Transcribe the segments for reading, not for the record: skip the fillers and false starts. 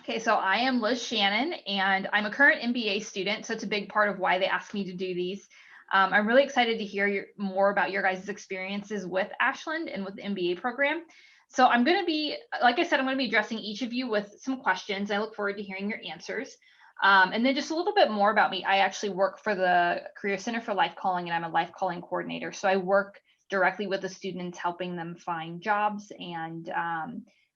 Okay, so I am Liz Shannon, and I'm a current MBA student, so it's a big part of why they asked me to do these. I'm really excited to hear more about your guys' experiences with Ashland and with the MBA program. So I'm going to be, like I said, I'm going to be addressing each of you with some questions. I look forward to hearing your answers. And then just a little bit more about me. I actually work for the Career Center for Life Calling, and I'm a life calling coordinator. So I work directly with the students, helping them find jobs and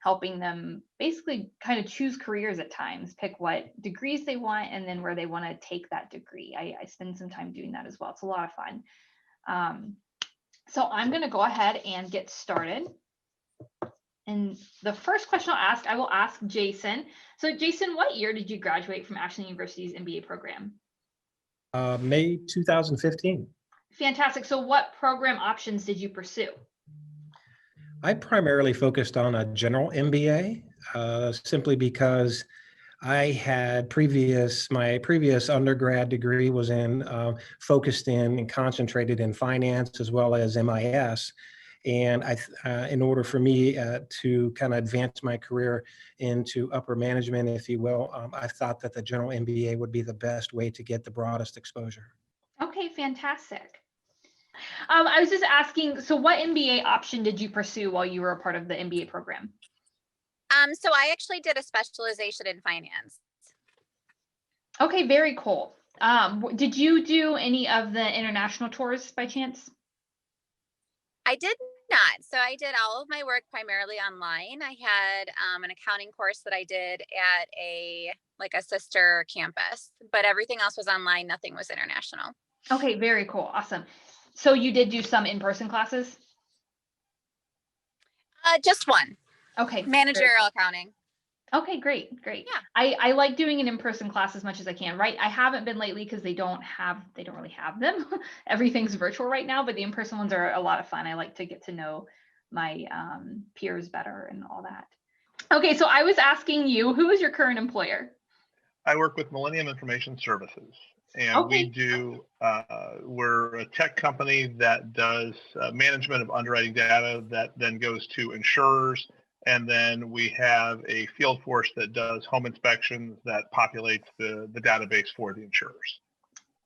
helping them basically kind of choose careers at times, pick what degrees they want, and then where they want to take that degree. I spend some time doing that as well. It's a lot of fun. So I'm going to go ahead and get started. And the first question I will ask Jason. So Jason, what year did you graduate from Ashland University's MBA program? May 2015. Fantastic. So what program options did you pursue? I primarily focused on a general MBA, simply because I had my previous undergrad degree was focused in and concentrated in finance as well as MIS. And in order for me to kind of advance my career into upper management, if you will, I thought that the general MBA would be the best way to get the broadest exposure. Okay, fantastic. I was just asking, so what MBA option did you pursue while you were a part of the MBA program? So I actually did a specialization in finance. Okay, very cool. Did you do any of the international tours by chance? I did not. So I did all of my work primarily online. I had an accounting course that I did at a sister campus, but everything else was online. Nothing was international. Okay, very cool. Awesome. So you did do some in-person classes? Just one. Okay. Managerial accounting. Okay, great. Yeah. I like doing an in-person class as much as I can, right? I haven't been lately because they don't really have them. Everything's virtual right now, but the in-person ones are a lot of fun. I like to get to know my peers better and all that. Okay, so I was asking you, who is your current employer? I work with Millennium Information Services, and we're a tech company that does management of underwriting data that then goes to insurers. And then we have a field force that does home inspections that populates the database for the insurers.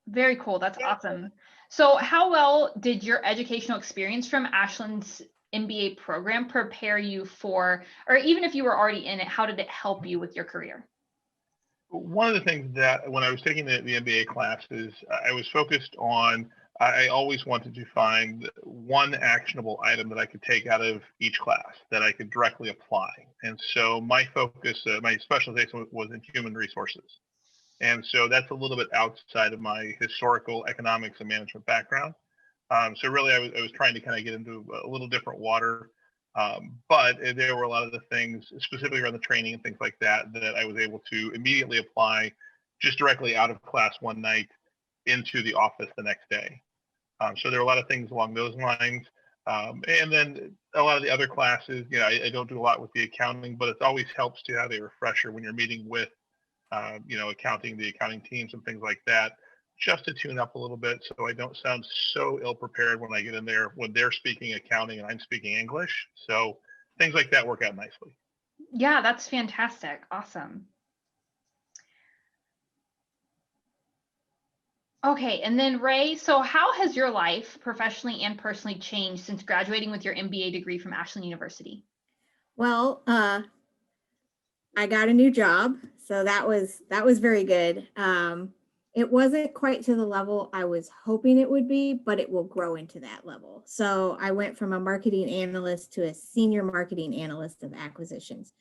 Very cool. That's awesome. So how well did your educational experience from Ashland's MBA program prepare you for, or even if you were already in it, how did it help you with your career? One of the things that when I was taking the MBA classes, I was focused on, I always wanted to find one actionable item that I could take out of each class that I could directly apply. And so my focus, my specialization was in human resources. And so that's a little bit outside of my historical economics and management background. So really I was trying to kind of get into a little different water. But there were a lot of the things, specifically around the training and things like that, that I was able to immediately apply just directly out of class one night into the office the next day. So there are a lot of things along those lines. And then a lot of the other classes, I don't do a lot with the accounting, but it always helps to have a refresher when you're meeting with, the accounting teams and things like that, just to tune up a little bit so I don't sound so ill prepared when I get in there when they're speaking accounting and I'm speaking English. So things like that work out nicely. Yeah, that's fantastic. Awesome. Okay, and then Ray, so how has your life professionally and personally changed since graduating with your MBA degree from Ashland University? Well, I got a new job, so that was very good. It wasn't quite to the level I was hoping it would be, but it will grow into that level. So I went from a marketing analyst to a senior marketing analyst of acquisitions.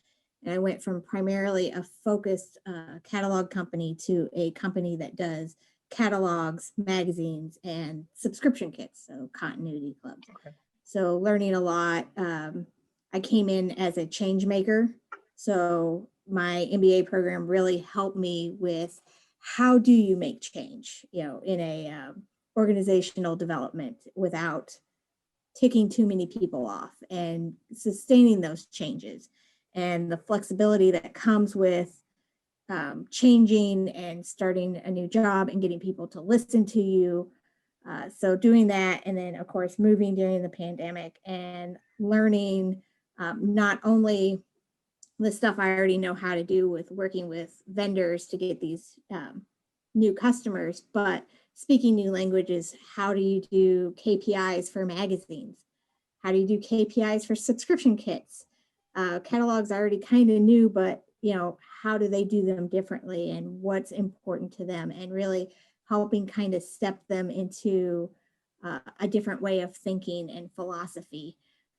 And I went from primarily a focused catalog company to a company that does catalogs, magazines, and subscription kits, so continuity clubs. Okay. So learning a lot. I came in as a change maker. So my MBA program really helped me with how do you make change, in a organizational development without ticking too many people off and sustaining those changes, and the flexibility that comes with changing and starting a new job and getting people to listen to you. So doing that, and then of course moving during the pandemic and learning not only the stuff I already know how to do with working with vendors to get these new customers, but speaking new languages, how do you do KPIs for magazines? How do you do KPIs for subscription kits? Catalogs I already kind of knew, but how do they do them differently and what's important to them, and really helping kind of step them into a different way of thinking and philosophy.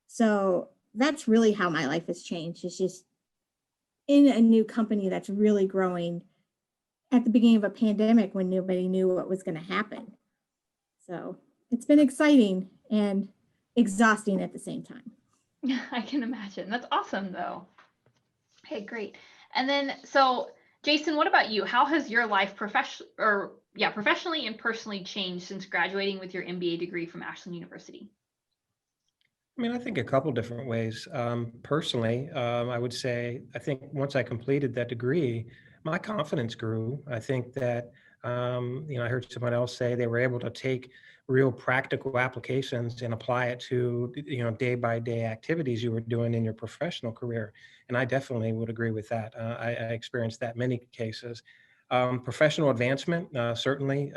So that's really how my life has changed. It's just in a new company that's really growing at the beginning of a pandemic when nobody knew what was going to happen. So it's been exciting and exhausting at the same time. I can imagine. That's awesome though. Okay, great. And then, so Jason, what about you? How has your life professionally and personally changed since graduating with your MBA degree from Ashland University? I mean, I think a couple different ways. Personally, I would say, I think once I completed that degree, my confidence grew. I think that, I heard someone else say they were able to take real practical applications and apply it to, day-by-day activities you were doing in your professional career. And I definitely would agree with that. I experienced that in many cases. Professional advancement, certainly.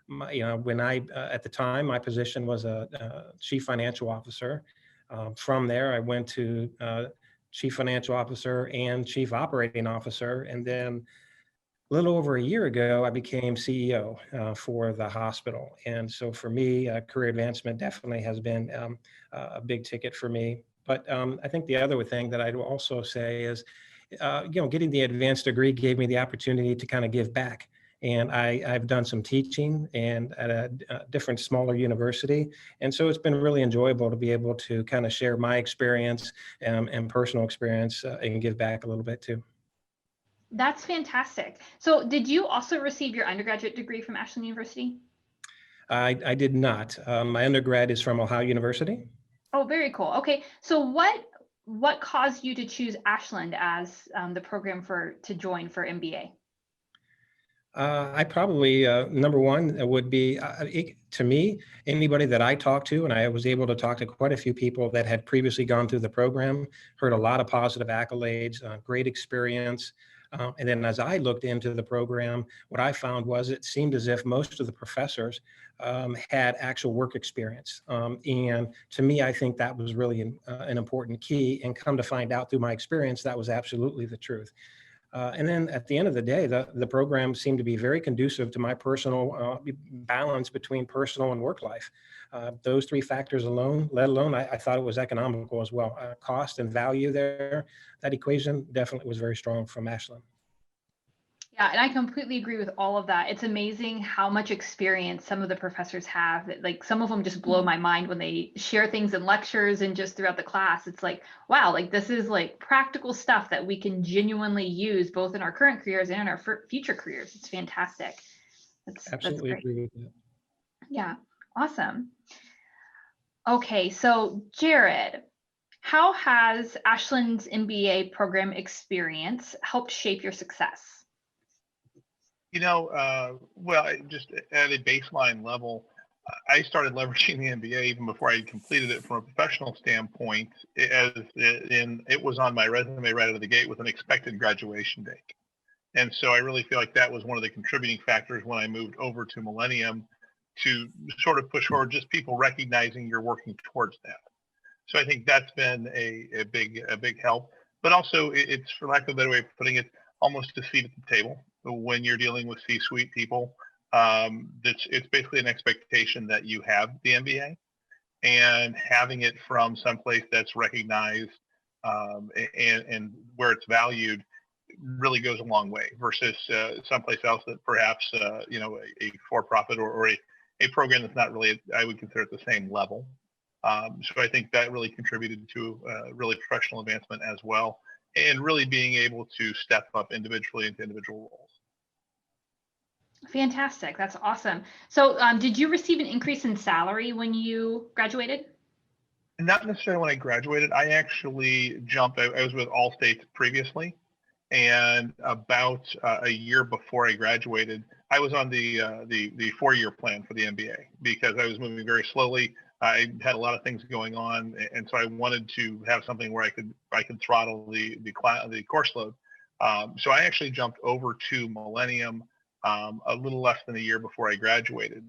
When at the time, my position was a chief financial officer. From there, I went to chief financial officer and chief operating officer. And then a little over a year ago, I became CEO for the hospital. And so for me, career advancement definitely has been a big ticket for me. But I think the other thing that I'd also say is, getting the advanced degree gave me the opportunity to kind of give back. And I've done some teaching and at a different smaller university. And so it's been really enjoyable to be able to kind of share my experience and personal experience and give back a little bit too. That's fantastic. So did you also receive your undergraduate degree from Ashland University? I did not. My undergrad is from Ohio University. Oh, very cool. Okay. So what caused you to choose Ashland as the program to join for MBA? I probably, number one would be, to me, anybody that I talked to, and I was able to talk to quite a few people that had previously gone through the program, heard a lot of positive accolades, great experience. And then as I looked into the program, what I found was it seemed as if most of the professors had actual work experience. And to me, I think that was really an important key, and come to find out through my experience, that was absolutely the truth. And then at the end of the day, the program seemed to be very conducive to my personal balance between personal and work life. Those three factors alone, let alone, I thought it was economical as well. Cost and value there, that equation definitely was very strong from Ashlyn. Yeah, and I completely agree with all of that. It's amazing how much experience some of the professors have. Like some of them just blow my mind when they share things in lectures and just throughout the class. It's like, wow, like this is like practical stuff that we can genuinely use both in our current careers and in our future careers. It's fantastic. Absolutely that's great. agree with that. Yeah, awesome. Okay, so Jared, how has Ashland's MBA program experience helped shape your success? Just at a baseline level, I started leveraging the MBA even before I completed it from a professional standpoint, it was on my resume right out of the gate with an expected graduation date. And so I really feel like that was one of the contributing factors when I moved over to Millennium, to sort of push forward just people recognizing you're working towards that. So I think that's been a big help. But also it's, for lack of a better way of putting it, almost a seat at the table when you're dealing with C-suite people. It's basically an expectation that you have the MBA, and having it from someplace that's recognized and where it's valued really goes a long way versus someplace else that perhaps a for-profit or a program that's not really, I would consider it the same level. So I think that really contributed to really professional advancement as well, and really being able to step up individually into individual roles. Fantastic. That's awesome. So did you receive an increase in salary when you graduated? Not necessarily when I graduated. I actually jumped. I was with Allstate previously, and about a year before I graduated, I was on the 4-year plan for the MBA because I was moving very slowly. I had a lot of things going on, and so I wanted to have something where I could throttle the course load. So I actually jumped over to Millennium a little less than a year before I graduated.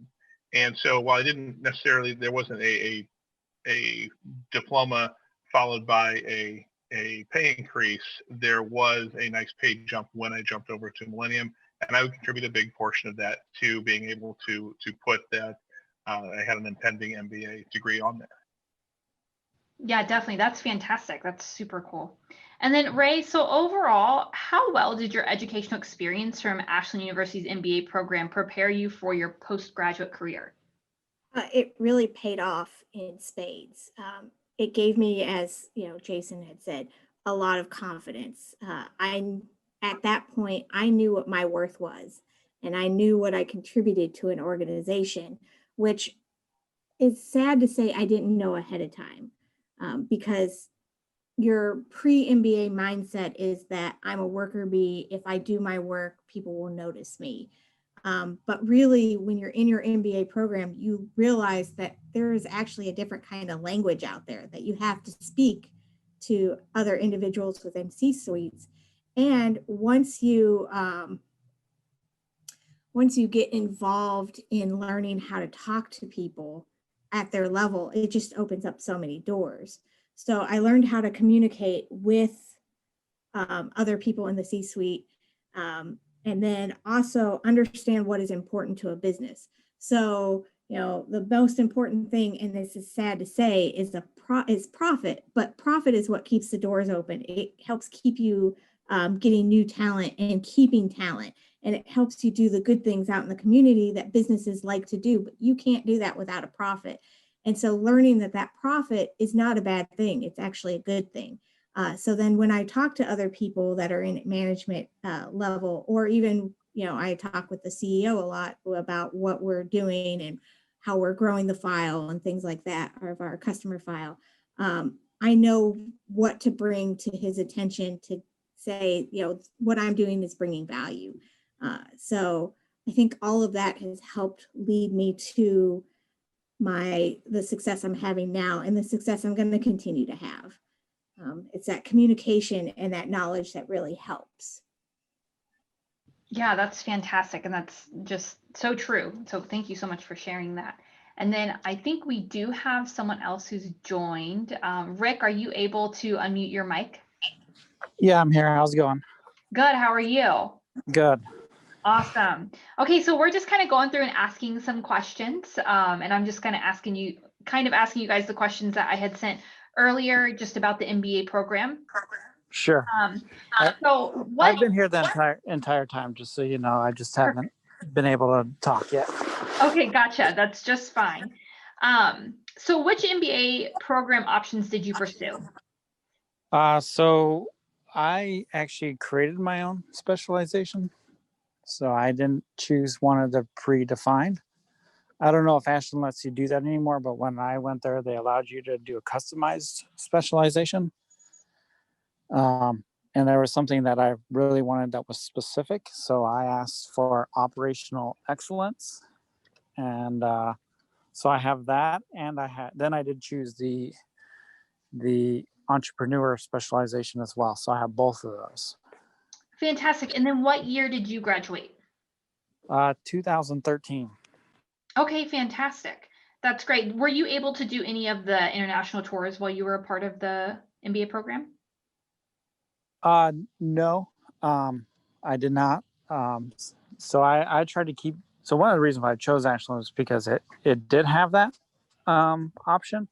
And so while I didn't necessarily, there wasn't a diploma followed by a pay increase, there was a nice pay jump when I jumped over to Millennium, and I would contribute a big portion of that to being able to put that I had an impending MBA degree on there. Yeah, definitely. That's fantastic. That's super cool. And then Ray, so overall, how well did your educational experience from Ashland University's MBA program prepare you for your postgraduate career? It really paid off in spades. It gave me, as Jason had said, a lot of confidence. At that point, I knew what my worth was, and I knew what I contributed to an organization, which is sad to say I didn't know ahead of time, because your pre-MBA mindset is that I'm a worker bee. If I do my work, people will notice me. But really, when you're in your MBA program, you realize that there is actually a different kind of language out there that you have to speak to other individuals within C-suites. And once you get involved in learning how to talk to people at their level, it just opens up so many doors. So I learned how to communicate with other people in the C-suite, and then also understand what is important to a business. So, the most important thing, and this is sad to say, is profit, but profit is what keeps the doors open. It helps keep you getting new talent and keeping talent. And it helps you do the good things out in the community that businesses like to do, but you can't do that without a profit. And so learning that profit is not a bad thing, it's actually a good thing. So then when I talk to other people that are in management level, or even, I talk with the CEO a lot about what we're doing and how we're growing the file and things like that, or of our customer file. I know what to bring to his attention to say, what I'm doing is bringing value. So I think all of that has helped lead me to the success I'm having now and the success I'm going to continue to have. It's that communication and that knowledge that really helps. Yeah, that's fantastic. And that's just so true. So thank you so much for sharing that. And then I think we do have someone else who's joined. Rick, are you able to unmute your mic? Yeah, I'm here. How's it going? Good. How are you? Good. Awesome. Okay, so we're just kind of going through and asking some questions. And I'm just kind of asking you guys the questions that I had sent earlier just about the MBA program. Sure. I've been here the entire time, just so you know. I just haven't been able to talk yet. Okay, gotcha. That's just fine. So which MBA program options did you pursue? So I actually created my own specialization. So I didn't choose one of the predefined. I don't know if Ashlyn lets you do that anymore, but when I went there, they allowed you to do a customized specialization. And there was something that I really wanted that was specific. So I asked for operational excellence. And so I have that. And then I did choose the entrepreneur specialization as well. So I have both of those. Fantastic. And then what year did you graduate? 2013. Okay, fantastic. That's great. Were you able to do any of the international tours while you were a part of the MBA program? No, I did not. So I tried to keep. So one of the reasons why I chose Ashland was because it did have that option.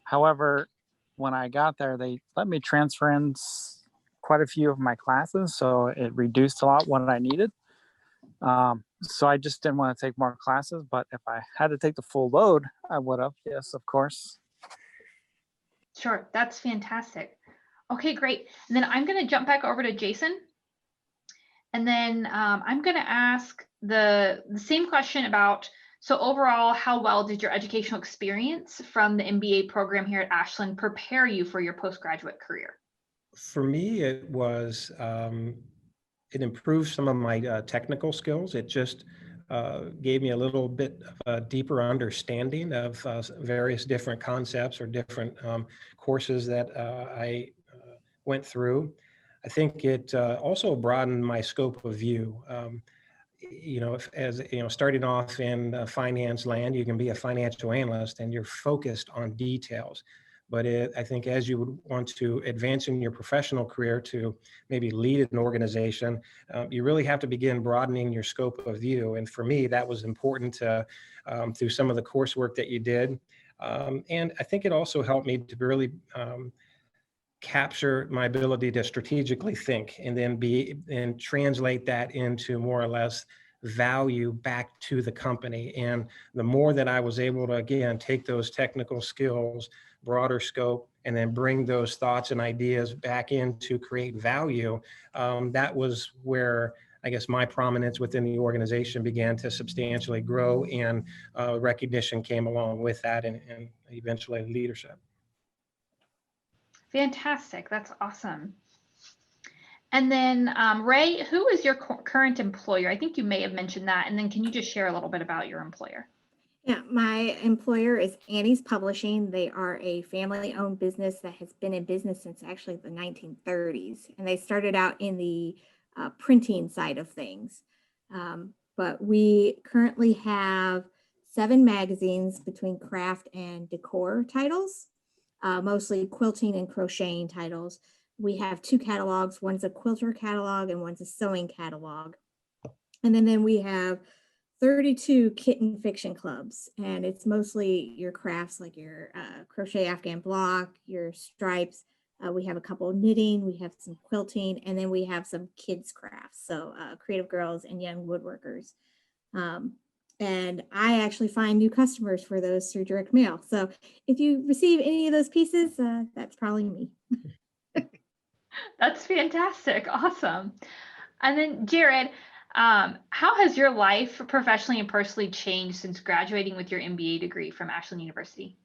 However, when I got there, they let me transfer in quite a few of my classes, so it reduced a lot what I needed. So I just didn't want to take more classes, but if I had to take the full load, I would have. Yes, of course. Sure, that's fantastic. Okay, great. And then I'm going to jump back over to Jason. And then I'm going to ask the same question about, so overall, how well did your educational experience from the MBA program here at Ashland prepare you for your postgraduate career? For me, it was, it improved some of my technical skills. It just gave me a little bit of a deeper understanding of various different concepts or different courses that I went through. I think it also broadened my scope of view. As you know, starting off in finance land, you can be a financial analyst and you're focused on details. But I think as you would want to advance in your professional career to maybe lead an organization, you really have to begin broadening your scope of view. And for me, that was important to, through some of the coursework that you did. And I think it also helped me to really capture my ability to strategically think and then translate that into more or less value back to the company. And the more that I was able to, again, take those technical skills, broader scope, and then bring those thoughts and ideas back in to create value, that was where I guess my prominence within the organization began to substantially grow, and recognition came along with that, and eventually leadership. Fantastic. That's awesome. And then Ray, who is your current employer? I think you may have mentioned that. And then can you just share a little bit about your employer? Yeah, my employer is Annie's Publishing. They are a family-owned business that has been in business since actually the 1930s. And they started out in the printing side of things. But we currently have 7 magazines between craft and decor titles, mostly quilting and crocheting titles. We have 2 catalogs. One's a quilter catalog and one's a sewing catalog. And then we have 32 kitten fiction clubs, and it's mostly your crafts like your crochet Afghan block, your stripes. We have a couple of knitting, we have some quilting, and then we have some kids crafts, so creative girls and young woodworkers. And I actually find new customers for those through direct mail. So if you receive any of those pieces, that's probably me. That's fantastic. Awesome. And then Jared, how has your life professionally and personally changed since graduating with your MBA degree from Ashland University?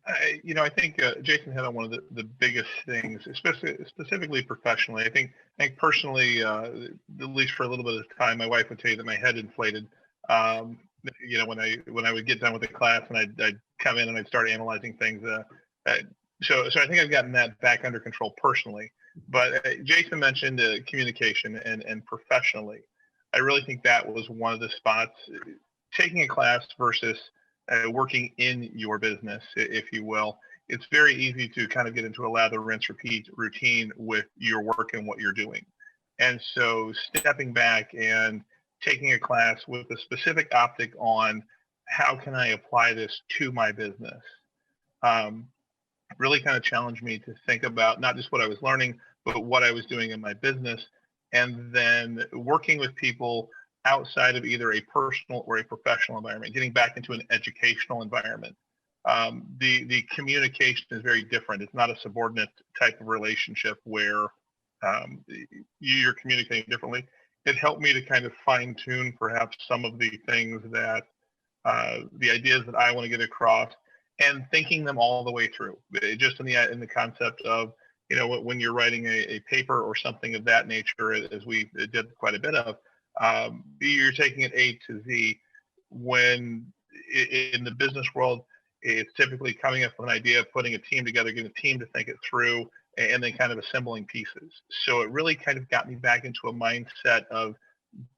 I think Jason hit on one of the biggest things, especially specifically professionally. I think personally, at least for a little bit of time, my wife would tell you that my head inflated. When I would get done with the class and I'd come in and I'd start analyzing things. So I think I've gotten that back under control personally. But Jason mentioned communication and professionally. I really think that was one of the spots. Taking a class versus working in your business, if you will, it's very easy to kind of get into a lather, rinse, repeat routine with your work and what you're doing. And so stepping back and taking a class with a specific optic on how can I apply this to my business really kind of challenged me to think about not just what I was learning, but what I was doing in my business, and then working with people outside of either a personal or a professional environment, getting back into an educational environment. The communication is very different. It's not a subordinate type of relationship where you're communicating differently. It helped me to kind of fine tune perhaps some of the things that the ideas that I want to get across, and thinking them all the way through. Just in the concept of, when you're writing a paper or something of that nature, as we did quite a bit of, you're taking it A to Z. When in the business world, it's typically coming up with an idea, putting a team together, getting a team to think it through, and then kind of assembling pieces. So it really kind of got me back into a mindset of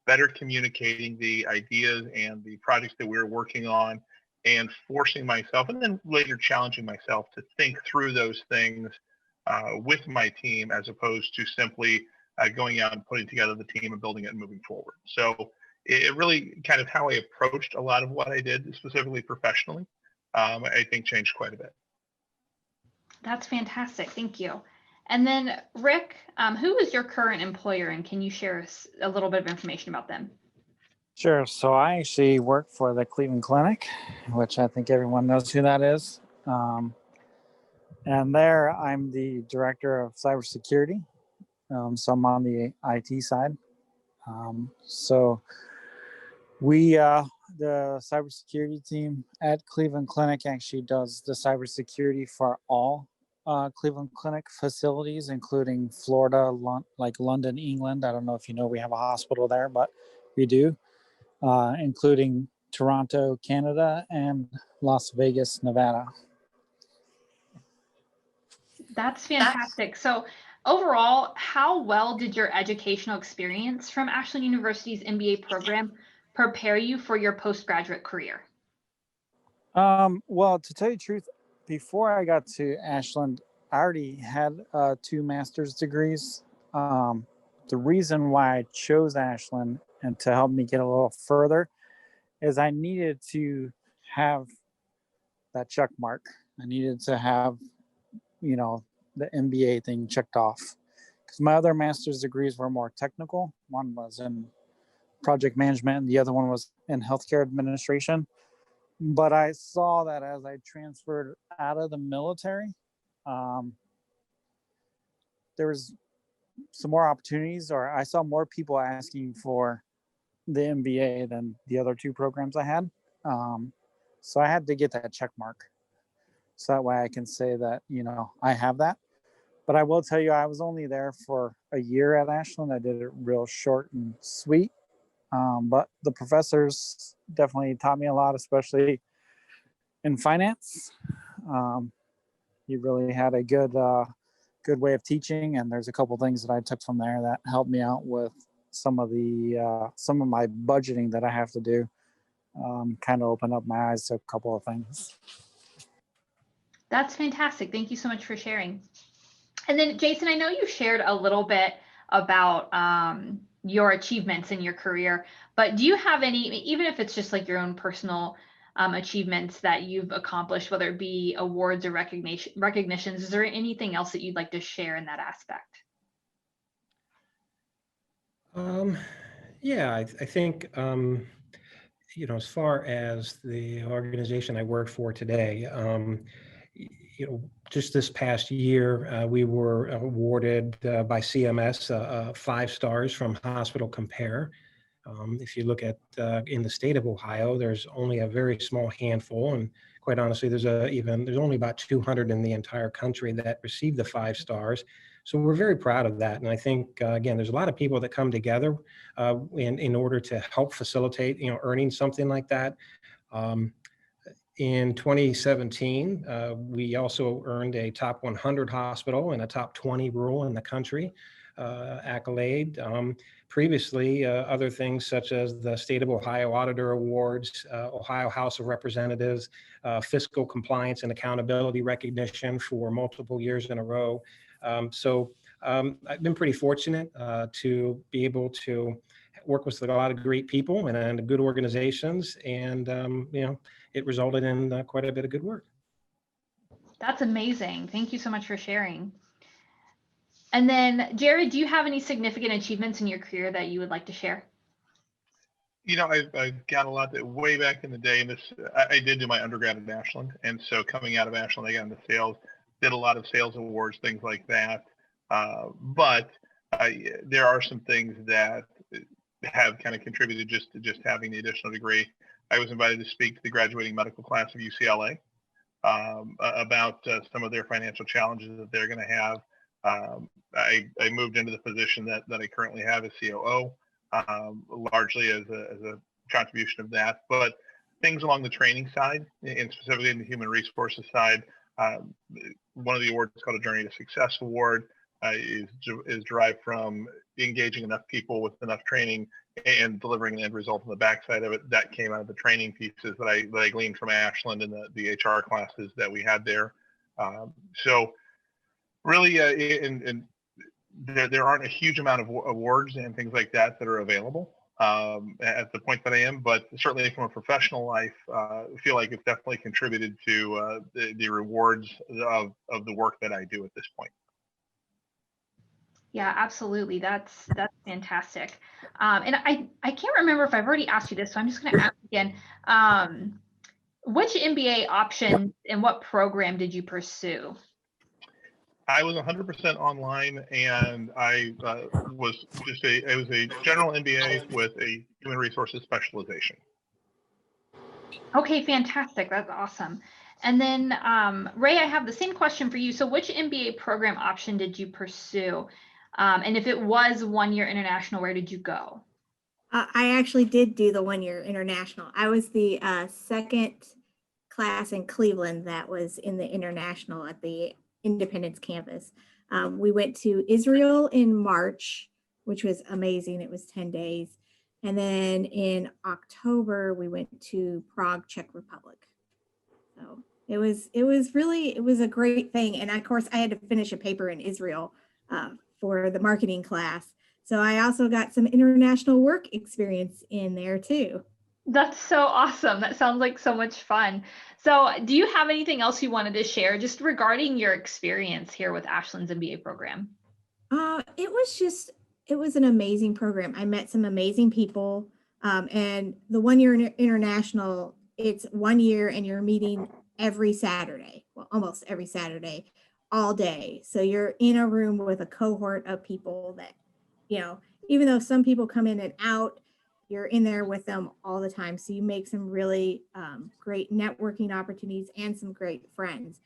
better communicating the ideas and the projects that we were working on, and forcing myself, and then later challenging myself to think through those things with my team, as opposed to simply going out and putting together the team and building it and moving forward. So it really kind of how I approached a lot of what I did, specifically professionally, I think changed quite a bit. That's fantastic. Thank you. And then Rick, who is your current employer, and can you share a little bit of information about them? Sure. So I actually work for the Cleveland Clinic, which I think everyone knows who that is. And there I'm the director of cybersecurity. So I'm on the IT side. So we, the cybersecurity team at Cleveland Clinic actually does the cybersecurity for all Cleveland Clinic facilities, including Florida, like London, England. I don't know if you know, we have a hospital there, but we do. including Toronto, Canada, and Las Vegas, Nevada. That's fantastic. So overall, how well did your educational experience from Ashland University's MBA program prepare you for your postgraduate career? Well, to tell you the truth, before I got to Ashland, I already had 2 master's degrees. The reason why I chose Ashland and to help me get a little further is I needed to have that check mark. I needed to have, the MBA thing checked off, because my other master's degrees were more technical. One was in project management and the other one was in healthcare administration. But I saw that as I transferred out of the military, there was some more opportunities, or I saw more people asking for the MBA than the other 2 programs I had. So I had to get that check mark. So that way I can say that, I have that. But I will tell you, I was only there for a year at Ashland. I did it real short and sweet. But the professors definitely taught me a lot, especially in finance. He really had a good way of teaching, and there's a couple things that I took from there that helped me out with some of my budgeting that I have to do. Kind of opened up my eyes to a couple of things. That's fantastic. Thank you so much for sharing. And then Jason, I know you shared a little bit about your achievements in your career, but do you have any, even if it's just like your own personal achievements that you've accomplished, whether it be awards or recognitions, is there anything else that you'd like to share in that aspect? Yeah, I think, as far as the organization I work for today, just this past year, we were awarded by CMS 5 stars from Hospital Compare. If you look at in the state of Ohio, there's only a very small handful, and quite honestly, there's only about 200 in the entire country that received the 5 stars. So we're very proud of that, and I think again, there's a lot of people that come together in order to help facilitate, earning something like that. In 2017, we also earned a top 100 hospital and a top 20 rural in the country accolade. Previously, other things such as the State of Ohio Auditor Awards, Ohio House of Representatives, fiscal compliance and accountability recognition for multiple years in a row. So I've been pretty fortunate to be able to work with a lot of great people and good organizations, and it resulted in quite a bit of good work. That's amazing. Thank you so much for sharing. And then, Jared, do you have any significant achievements in your career that you would like to share? I've got a lot that way back in the day, and I did do my undergrad at Ashland, and so coming out of Ashland, I got into sales, did a lot of sales awards, things like that. But there are some things that have kind of contributed just having the additional degree. I was invited to speak to the graduating medical class of UCLA about some of their financial challenges that they're going to have. I moved into the position that I currently have as COO, largely as a contribution of that. But things along the training side, and specifically in the human resources side, one of the awards called a Journey to Success Award is derived from engaging enough people with enough training and delivering an end result on the backside of it. That came out of the training pieces that I gleaned from Ashland and the HR classes that we had there. So really, and there aren't a huge amount of awards and things like that are available at the point that I am, but certainly from a professional life, I feel like it's definitely contributed to the rewards of the work that I do at this point. Yeah, absolutely. That's fantastic. And I can't remember if I've already asked you this, so I'm just going to ask again. Which MBA option and what program did you pursue? I was 100% online, and I was a general MBA with a human resources specialization. Okay, fantastic. That's awesome. And then Ray, I have the same question for you. So which MBA program option did you pursue? And if it was 1 year international, where did you go? I actually did do the 1 year international. I was the second class in Cleveland that was in the international at the Independence campus. We went to Israel in March, which was amazing. It was 10 days. And then in October, we went to Prague, Czech Republic. So it was a great thing. And of course, I had to finish a paper in Israel for the marketing class. So I also got some international work experience in there too. That's so awesome. That sounds like so much fun. So do you have anything else you wanted to share just regarding your experience here with Ashland's MBA program? It was an amazing program. I met some amazing people. And the 1 year international, it's 1 year and you're meeting every Saturday, well, almost every Saturday, all day. So you're in a room with a cohort of people that, even though some people come in and out, you're in there with them all the time. So you make some really great networking opportunities and some great friends.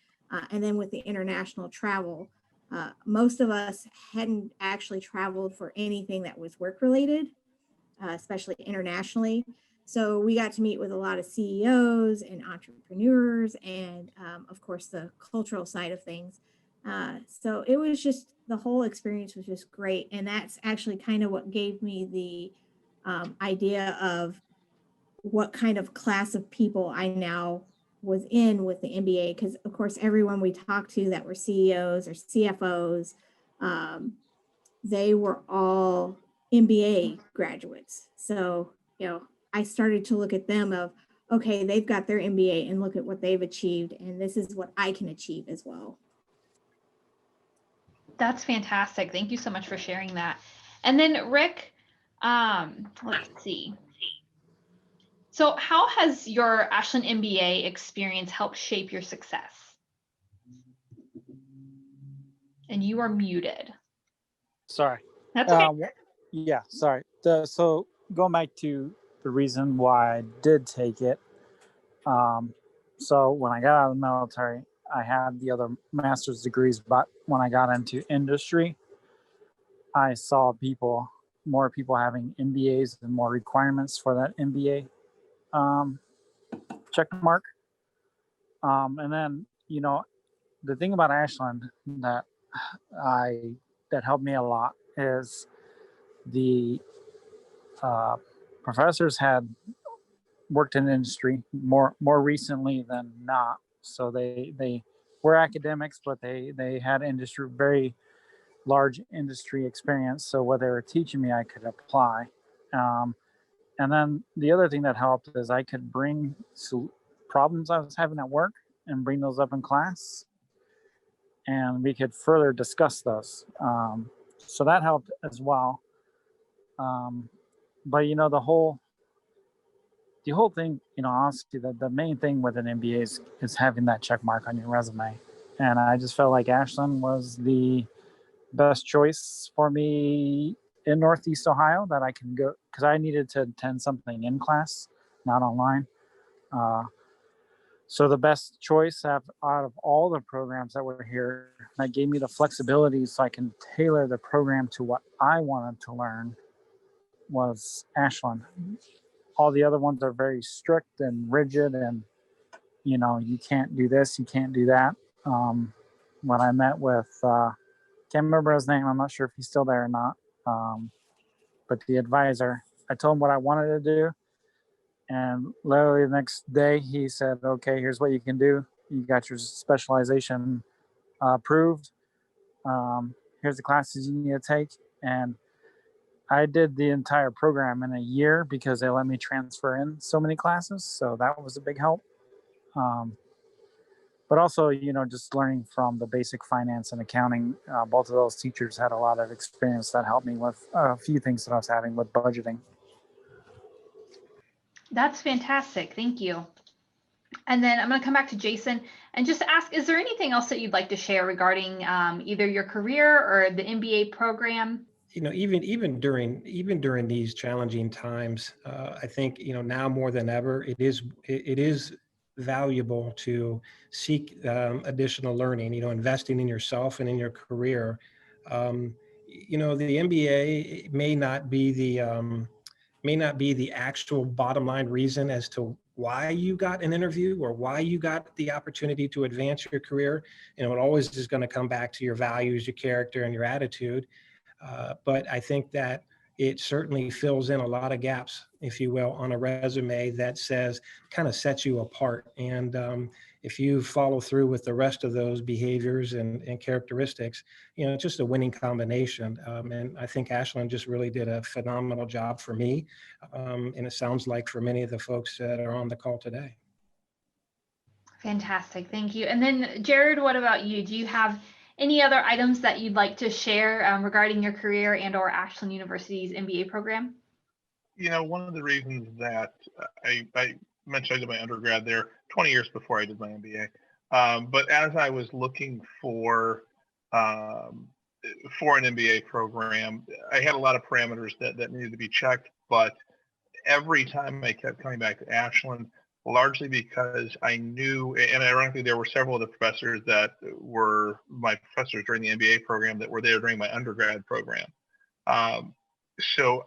And then with the international travel, most of us hadn't actually traveled for anything that was work related, especially internationally. So we got to meet with a lot of CEOs and entrepreneurs and of course the cultural side of things. So it was just, the whole experience was just great. And that's actually kind of what gave me the idea of what kind of class of people I now was in with the MBA, because of course everyone we talked to that were CEOs or CFOs, they were all MBA graduates. So I started to look at them of, okay, they've got their MBA and look at what they've achieved, and this is what I can achieve as well. That's fantastic. Thank you so much for sharing that. And then Rick, let's see. So how has your Ashland MBA experience helped shape your success? And you are muted. Sorry. That's okay. Yeah, sorry. So going back to the reason why I did take it. So when I got out of the military, I had the other master's degrees, but when I got into industry, I saw more people having MBAs and more requirements for that MBA check mark. And then, the thing about Ashland that helped me a lot is the professors had worked in industry more recently than not. So they were academics, but they had very large industry experience. So what they were teaching me, I could apply. And then the other thing that helped is I could bring problems I was having at work and bring those up in class, and we could further discuss those. So that helped as well. But the whole thing, honestly, the main thing with an MBA is having that check mark on your resume. And I just felt like Ashland was the best choice for me in Northeast Ohio that I can go, because I needed to attend something in class, not online. So the best choice out of all the programs that were here that gave me the flexibility so I can tailor the program to what I wanted to learn was Ashland. All the other ones are very strict and rigid, and you can't do this, you can't do that. When I met with can't remember his name, I'm not sure if he's still there or not, but the advisor, I told him what I wanted to do, and literally the next day he said, okay, here's what you can do. You got your specialization approved. Here's the classes you need to take. And I did the entire program in a year because they let me transfer in so many classes. So that was a big help. But also, just learning from the basic finance and accounting, both of those teachers had a lot of experience that helped me with a few things that I was having with budgeting. That's fantastic. Thank you. And then I'm going to come back to Jason and just ask, is there anything else that you'd like to share regarding either your career or the MBA program? Even during these challenging times, I think now more than ever, it is valuable to seek additional learning. Investing in yourself and in your career. The MBA may not be may not be the actual bottom line reason as to why you got an interview or why you got the opportunity to advance your career. You know, it always is going to come back to your values, your character, and your attitude. But I think that it certainly fills in a lot of gaps, if you will, on a resume that says, kind of sets you apart. And if you follow through with the rest of those behaviors and characteristics, you know, it's just a winning combination. And I think Ashlyn just really did a phenomenal job for me. And it sounds like for many of the folks that are on the call today. Fantastic. Thank you. And then Jared, what about you? Do you have any other items that you'd like to share regarding your career and or Ashland University's MBA program? You know, one of the reasons that I mentioned I did my undergrad there 20 years before I did my MBA. But as I was looking for an MBA program, I had a lot of parameters that needed to be checked. But every time I kept coming back to Ashland, largely because I knew, and ironically, there were several of the professors that were my professors during the MBA program that were there during my undergrad program. So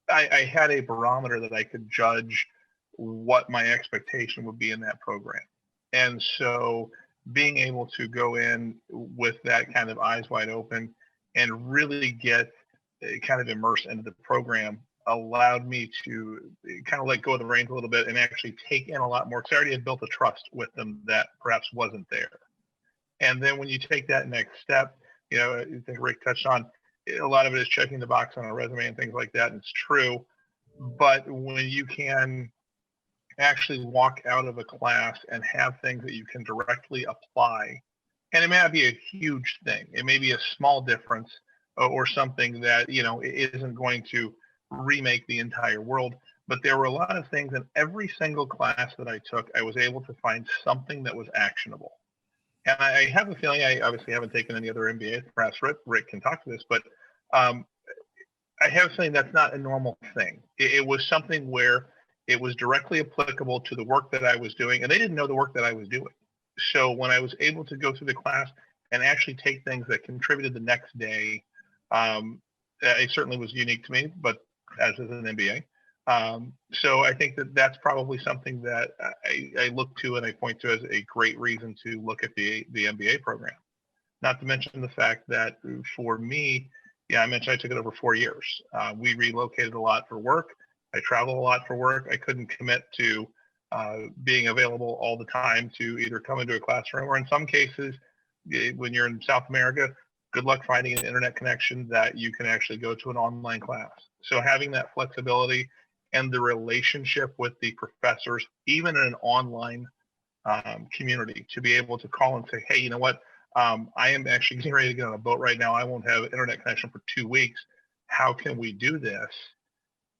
I had a barometer that I could judge what my expectation would be in that program. And so being able to go in with that kind of eyes wide open and really get kind of immersed into the program allowed me to kind of let go of the reins a little bit and actually take in a lot more, because I already had built a trust with them that perhaps wasn't there. And then when you take that next step, you know, I think Rick touched on, a lot of it is checking the box on a resume and things like that, and it's true. But when you can actually walk out of a class and have things that you can directly apply, and it may not be a huge thing, it may be a small difference or something that, you know, it isn't going to remake the entire world, but there were a lot of things in every single class that I took, I was able to find something that was actionable. And I have a feeling, I obviously haven't taken any other MBAs, perhaps Rick can talk to this, but I have a feeling that's not a normal thing. It was something where it was directly applicable to the work that I was doing, and they didn't know the work that I was doing. So when I was able to go through the class and actually take things that contributed the next day, it certainly was unique to me, but as is an MBA. So I think that that's probably something that I look to and I point to as a great reason to look at the MBA program. Not to mention the fact that for me, yeah, I mentioned I took it over 4 years. We relocated a lot for work. I traveled a lot for work. I couldn't commit to being available all the time to either come into a classroom, or in some cases, when you're in South America, good luck finding an internet connection that you can actually go to an online class. So having that flexibility and the relationship with the professors, even in an online community, to be able to call and say, hey, you know what, I am actually getting ready to get on a boat right now. I won't have an internet connection for 2 weeks. How can we do this?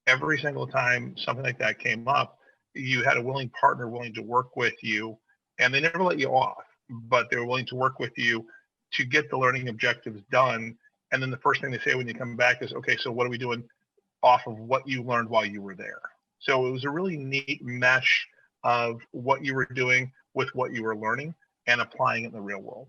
Every single time something like that came up, you had a willing partner willing to work with you, and they never let you off, but they were willing to work with you to get the learning objectives done. And then the first thing they say when you come back is, okay, so what are we doing off of what you learned while you were there? So it was a really neat mesh of what you were doing with what you were learning and applying it in the real world.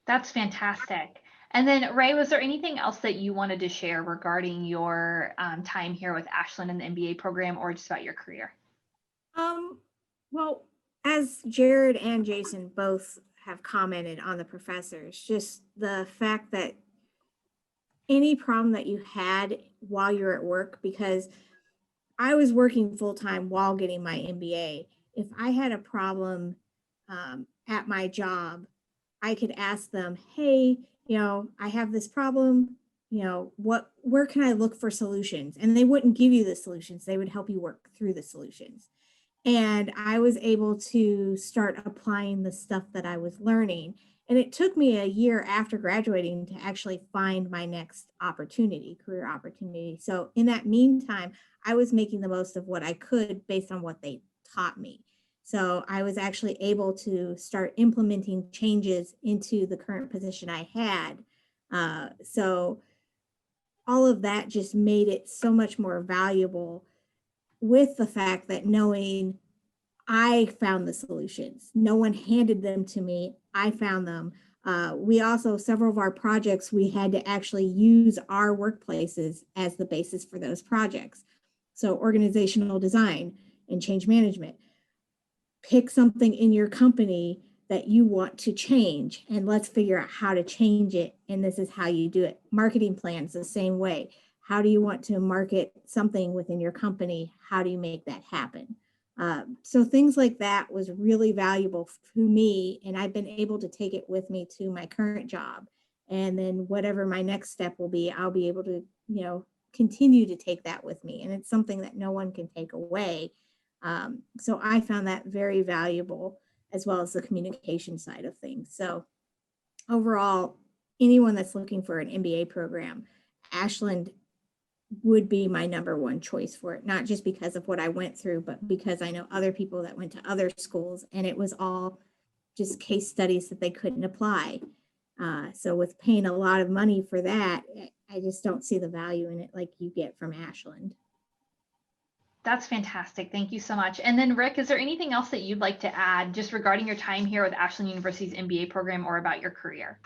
That's fantastic. And then Ray, was there anything else that you wanted to share regarding your time here with Ashland and the MBA program, or just about your career? Well, as Jared and Jason both have commented on the professors, just the fact that any problem that you had while you're at work, because I was working full-time while getting my MBA. If I had a problem at my job, I could ask them, hey, you know, I have this problem, you know, where can I look for solutions? And they wouldn't give you the solutions. They would help you work through the solutions. And I was able to start applying the stuff that I was learning. And it took me a year after graduating to actually find my next opportunity, career opportunity. So in that meantime, I was making the most of what I could based on what they taught me. So I was actually able to start implementing changes into the current position I had. So all of that just made it so much more valuable, with the fact that knowing I found the solutions. No one handed them to me. I found them. We also, several of our projects, we had to actually use our workplaces as the basis for those projects. So organizational design and change management. Pick something in your company that you want to change, and let's figure out how to change it. And this is how you do it. Marketing plans the same way. How do you want to market something within your company? How do you make that happen? So things like that was really valuable to me, and I've been able to take it with me to my current job. And then whatever my next step will be, I'll be able to, continue to take that with me. And it's something that no one can take away. So I found that very valuable, as well as the communication side of things. So overall, anyone that's looking for an MBA program, Ashland would be my number one choice for it, not just because of what I went through, but because I know other people that went to other schools, and it was all just case studies that they couldn't apply. So with paying a lot of money for that, I just don't see the value in it like you get from Ashland. That's fantastic. Thank you so much. And then Rick, is there anything else that you'd like to add just regarding your time here with Ashland University's MBA program or about your career?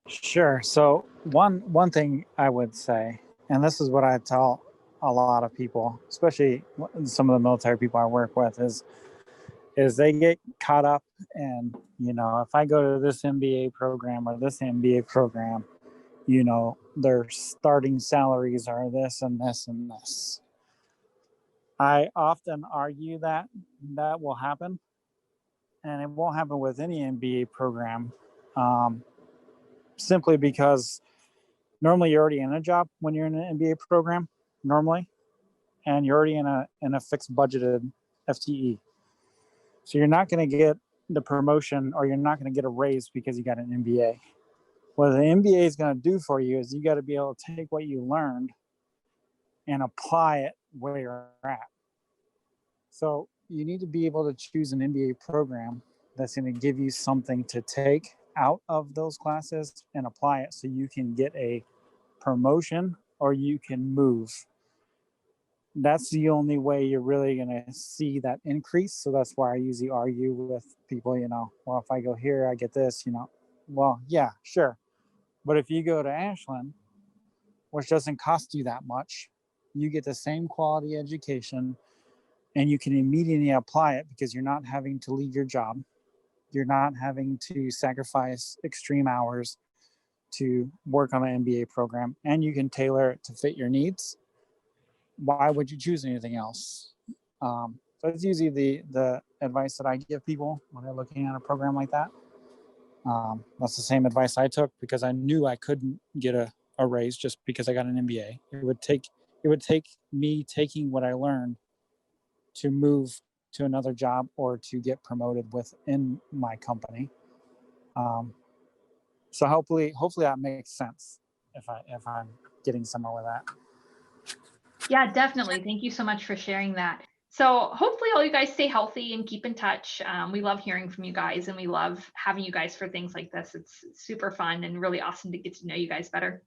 Sure. So one thing I would say, and this is what I tell a lot of people, especially some of the military people I work with, is they get caught up in, if I go to this MBA program or this MBA program, their starting salaries are this and this and this. I often argue that will happen, and it won't happen with any MBA program, simply because normally you're already in a job when you're in an MBA program, normally, and you're already in a fixed budgeted FTE. So you're not going to get the promotion, or you're not going to get a raise because you got an MBA. What the MBA is going to do for you is you got to be able to take what you learned and apply it where you're at. So you need to be able to choose an MBA program that's going to give you something to take out of those classes and apply it, so you can get a promotion or you can move. That's the only way you're really going to see that increase. So that's why I usually argue with people, well, if I go here, I get this, well, yeah, sure. But if you go to Ashland, which doesn't cost you that much, you get the same quality education, and you can immediately apply it because you're not having to leave your job. You're not having to sacrifice extreme hours to work on an MBA program, and you can tailor it to fit your needs. Why would you choose anything else? So it's usually the advice that I give people when they're looking at a program like that. That's the same advice I took, because I knew I couldn't get a raise just because I got an MBA. It would take me taking what I learned to move to another job or to get promoted within my company. So hopefully that makes sense if I'm getting somewhere with that. Yeah, definitely. Thank you so much for sharing that. So hopefully all you guys stay healthy and keep in touch. We love hearing from you guys, and we love having you guys for things like this. It's super fun and really awesome to get to know you guys better.